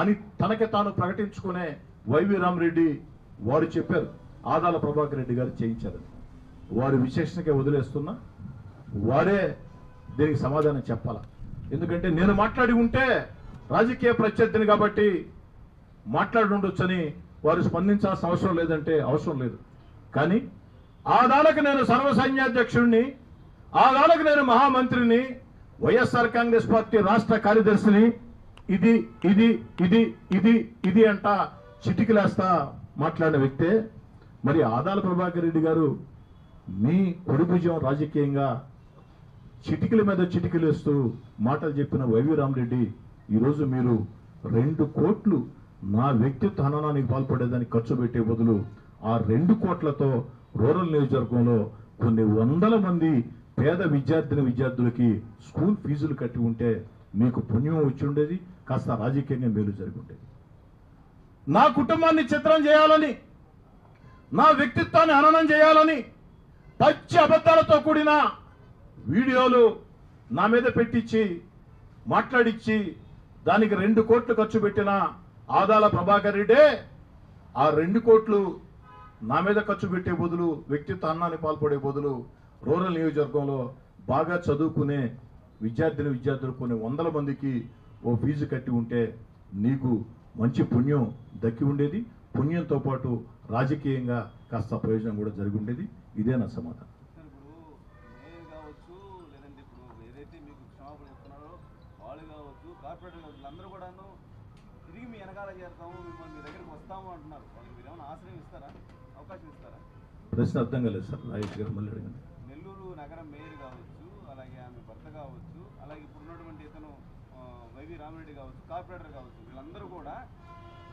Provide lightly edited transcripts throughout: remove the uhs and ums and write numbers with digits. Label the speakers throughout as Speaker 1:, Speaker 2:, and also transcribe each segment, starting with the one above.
Speaker 1: అని తనకి తాను ప్రకటించుకునే వైవి రామరెడ్డి వారు చెప్పారు, ఆదాల ప్రభాకర్ రెడ్డి గారు చేయించారని. వారి విశేషణకే వదిలేస్తున్నా, వారే దీనికి సమాధానం చెప్పాల. ఎందుకంటే నేను మాట్లాడి ఉంటే రాజకీయ ప్రత్యర్థిని కాబట్టి మాట్లాడి ఉండొచ్చని వారు స్పందించాల్సిన అవసరం లేదంటే అవసరం లేదు. కానీ ఆదాలకు నేను సర్వసైన్యాధ్యక్షుడిని, ఆదాలకు నేను మహామంత్రిని, వైఎస్ఆర్ కాంగ్రెస్ పార్టీ రాష్ట్ర కార్యదర్శిని, ఇది ఇది ఇది ఇది ఇది అంట చిటికలేస్తా మాట్లాడిన వ్యక్తే. మరి ఆదాల ప్రభాకర్ రెడ్డి గారు మీ కొడుభుజం రాజకీయంగా చిటికల మీద చిటికలేస్తూ మాటలు చెప్పిన వైవి రామరెడ్డి, ఈరోజు మీరు 2 కోట్లు నా వ్యక్తిత్వ హననానికి పాల్పడేదానికి ఖర్చు పెట్టే బదులు ఆ 2 కోట్లతో రూరల్ నియోజకవర్గంలో కొన్ని వందల మంది పేద విద్యార్థులకి స్కూల్ ఫీజులు కట్టి ఉంటే మీకు పుణ్యం వచ్చి ఉండేది, కాస్త రాజకీయంగా మేలు జరిగి ఉండేది. నా కుటుంబాన్ని చిత్రం చేయాలని, నా వ్యక్తిత్వాన్ని హననం చేయాలని పచ్చి అబద్ధాలతో కూడిన వీడియోలు నా మీద పెట్టించి మాట్లాడిచ్చి దానికి 2 కోట్లు ఖర్చు పెట్టిన ఆదాల ప్రభాకర్ రెడ్డే ఆ 2 కోట్లు నా మీద ఖర్చు పెట్టే బదులు, వ్యక్తిత్వ హననానికి పాల్పడే బదులు రూరల్ నియోజకవర్గంలో బాగా చదువుకునే విద్యార్థులు కొన్ని వందల మందికి ఓ ఫీజు కట్టి ఉంటే నీకు మంచి పుణ్యం దక్కి ఉండేది. పుణ్యంతో పాటు రాజకీయంగా కాస్త ప్రయోజనం కూడా జరిగి ఉండేది. ఇదే నా సమాధానం. ప్రశ్న అర్థం కాలేదు సార్, రాజేష్ గారు మళ్ళీ అడగండి.
Speaker 2: నెల్లూరు నగర మేయర్ కావచ్చు, అలాగే ఆమె భర్త కావచ్చు, అలాగే ఇప్పుడు ఉన్నటువంటి ఇతను వైవి రామరెడ్డి కావచ్చు, కార్పొరేటర్ కావచ్చు, వీళ్ళందరూ కూడా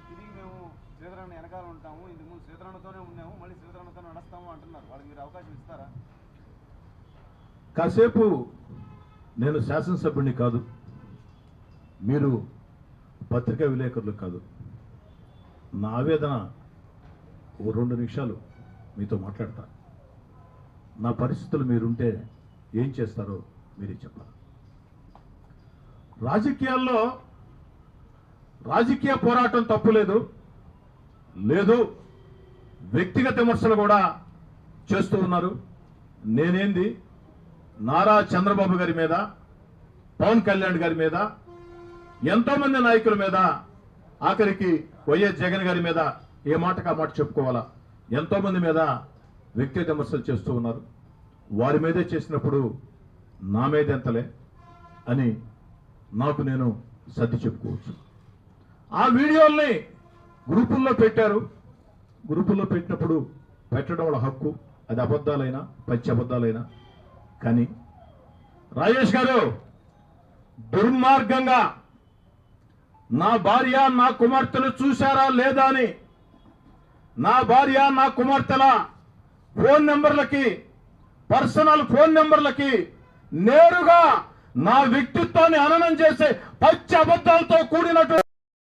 Speaker 2: తిరిగి మేము శ్రీధరణ వెనకాల ఉంటాము, ఇంతకుముందు శ్రీధరణతోనే ఉన్నాము, మళ్ళీ శ్రీధరణతో నడుస్తాము అంటున్నారు. వాళ్ళకి మీరు అవకాశం ఇస్తారా?
Speaker 1: కాసేపు నేను శాసనసభ్యుడిని కాదు, మీరు పత్రికా విలేకరులు కాదు, నా ఆవేదన ఓ 2 నిమిషాలు మీతో మాట్లాడతా. నా పరిస్థితులు మీరుంటే ఏం చేస్తారో మీరే చెప్పాలి. రాజకీయాల్లో రాజకీయ పోరాటం తప్పులేదు, లేదు వ్యక్తిగత విమర్శలు కూడా చేస్తూ ఉన్నారు. నేనేంది నారా చంద్రబాబు గారి మీద, పవన్ కళ్యాణ్ గారి మీద, ఎంతోమంది నాయకుల మీద, ఆఖరికి వైఎస్ జగన్ గారి మీద ఏ మాటకు ఆ మాట చెప్పుకోవాలా, ఎంతోమంది మీద వ్యక్తిగత విమర్శలు చేస్తూ ఉన్నారు. వారి మీదే చేసినప్పుడు నా మీద ఎంతలే అని నాకు నేను సర్ది చెప్పుకోవచ్చు. ఆ వీడియోల్ని గ్రూపుల్లో పెట్టారు. గ్రూపుల్లో పెట్టినప్పుడు పెట్టడం వాళ్ళ హక్కు, అది అబద్ధాలైనా పచ్చి అబద్ధాలైనా. కానీ రాజేష్ గారు దుర్మార్గంగా నా భార్య నా కుమార్తెను చూశారా లేదా అని, నా భార్య నా కుమార్తెల ఫోన్ నెంబర్లకి, పర్సనల్ ఫోన్ నెంబర్లకి నేరుగా నా వ్యక్తిత్వాన్ని హననం చేసే పచ్చి అబద్ధాలతో కూడినట్టు